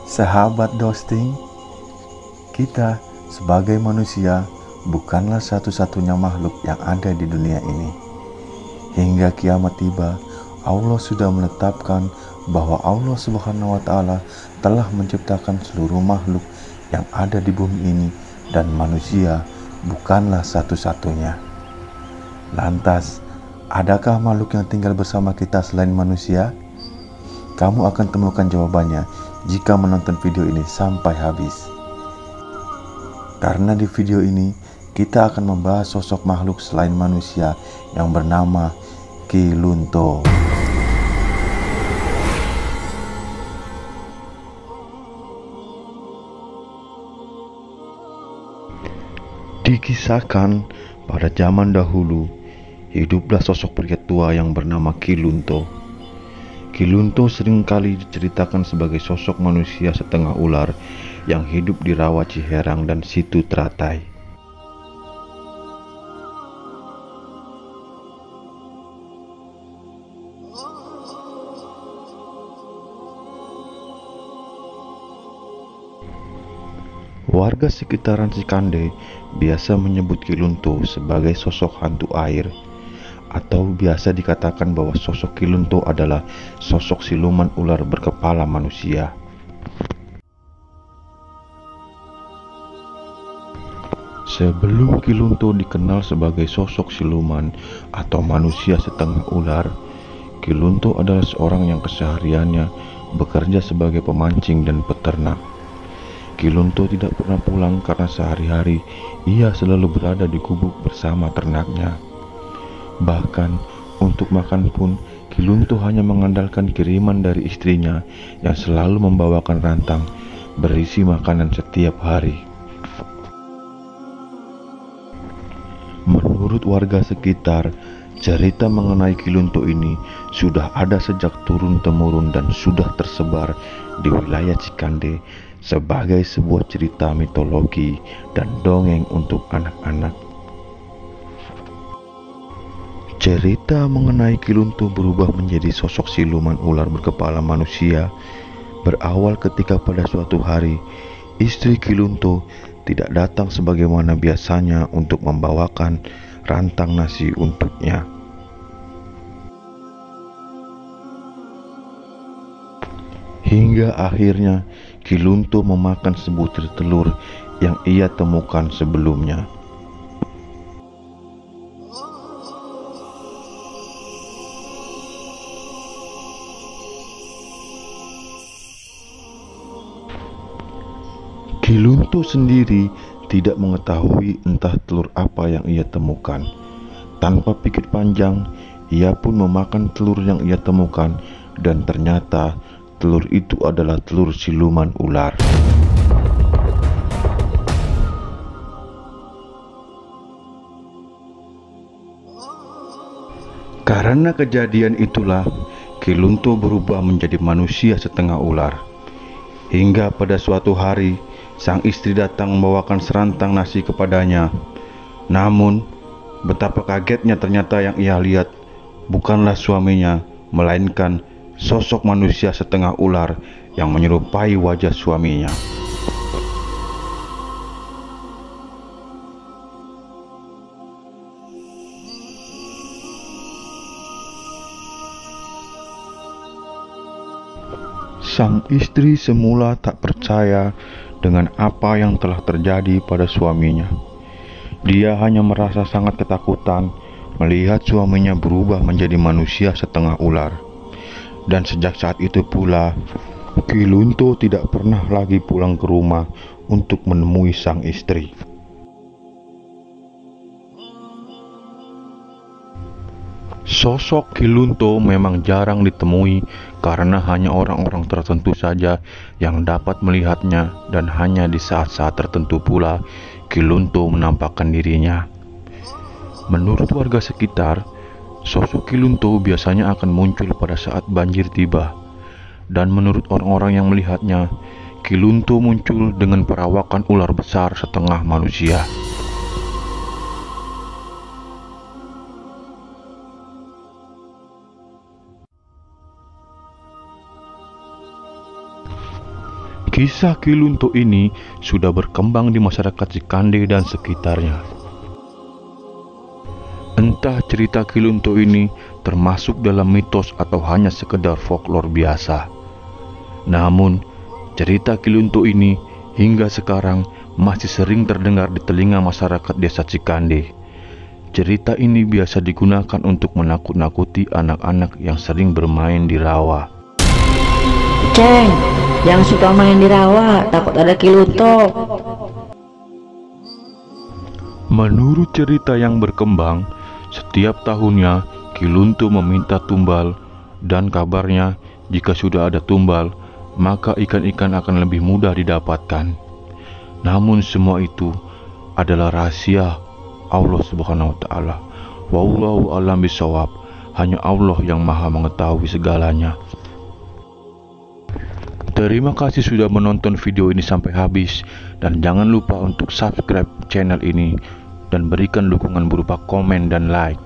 Sahabat Dosting, kita sebagai manusia bukanlah satu-satunya makhluk yang ada di dunia ini. Hingga kiamat tiba, Allah sudah menetapkan bahwa Allah Subhanahu wa Ta'ala telah menciptakan seluruh makhluk yang ada di bumi ini, dan manusia bukanlah satu-satunya. Lantas, adakah makhluk yang tinggal bersama kita selain manusia? Kamu akan temukan jawabannya jika menonton video ini sampai habis. Karena di video ini kita akan membahas sosok makhluk selain manusia yang bernama Ki Lunto. Dikisahkan pada zaman dahulu, hiduplah sosok pria tua yang bernama Ki Lunto. Ki Lunto seringkali diceritakan sebagai sosok manusia setengah ular yang hidup di rawa Ciherang dan Situ Teratai. Warga sekitaran Cikande biasa menyebut Ki Lunto sebagai sosok hantu air, atau biasa dikatakan bahwa sosok Ki Lunto adalah sosok siluman ular berkepala manusia. Sebelum Ki Lunto dikenal sebagai sosok siluman atau manusia setengah ular, Ki Lunto adalah seorang yang kesehariannya bekerja sebagai pemancing dan peternak. Ki Lunto tidak pernah pulang karena sehari-hari ia selalu berada di gubuk bersama ternaknya. Bahkan untuk makan pun Ki Lunto hanya mengandalkan kiriman dari istrinya yang selalu membawakan rantang berisi makanan setiap hari. Menurut warga sekitar, cerita mengenai Ki Lunto ini sudah ada sejak turun-temurun dan sudah tersebar di wilayah Cikande sebagai sebuah cerita mitologi dan dongeng untuk anak-anak. Cerita mengenai Ki Lunto berubah menjadi sosok siluman ular berkepala manusia berawal ketika pada suatu hari istri Ki Lunto tidak datang sebagaimana biasanya untuk membawakan rantang nasi untuknya. Hingga akhirnya Ki Lunto memakan sebutir telur yang ia temukan sebelumnya. Ki Lunto sendiri tidak mengetahui entah telur apa yang ia temukan. Tanpa pikir panjang, ia pun memakan telur yang ia temukan, dan ternyata telur itu adalah telur siluman ular. Karena kejadian itulah Ki Lunto berubah menjadi manusia setengah ular. Hingga pada suatu hari sang istri datang membawakan serantang nasi kepadanya. Namun betapa kagetnya ternyata yang ia lihat bukanlah suaminya, melainkan sosok manusia setengah ular yang menyerupai wajah suaminya. Sang istri semula tak percaya dengan apa yang telah terjadi pada suaminya. Dia hanya merasa sangat ketakutan melihat suaminya berubah menjadi manusia setengah ular. Dan sejak saat itu pula, Ki Lunto tidak pernah lagi pulang ke rumah untuk menemui sang istri. Sosok Kilunto memang jarang ditemui karena hanya orang-orang tertentu saja yang dapat melihatnya, dan hanya di saat-saat tertentu pula Kilunto menampakkan dirinya. Menurut warga sekitar, sosok Kilunto biasanya akan muncul pada saat banjir tiba. Dan menurut orang-orang yang melihatnya, Kilunto muncul dengan perawakan ular besar setengah manusia. Kisah Kilunto ini sudah berkembang di masyarakat Cikande dan sekitarnya. Entah cerita Kilunto ini termasuk dalam mitos atau hanya sekedar folklore biasa. Namun, cerita Kilunto ini hingga sekarang masih sering terdengar di telinga masyarakat desa Cikande. Cerita ini biasa digunakan untuk menakut-nakuti anak-anak yang sering bermain di rawa. Ceng, yang suka main di rawa, takut ada Kilunto. Menurut cerita yang berkembang, setiap tahunnya Kilunto meminta tumbal, dan kabarnya jika sudah ada tumbal, maka ikan-ikan akan lebih mudah didapatkan. Namun semua itu adalah rahasia Allah Subhanahu wa Ta'ala. Wallahu a'lam bishawab. Hanya Allah yang Maha mengetahui segalanya. Terima kasih sudah menonton video ini sampai habis, dan jangan lupa untuk subscribe channel ini dan berikan dukungan berupa komen dan like.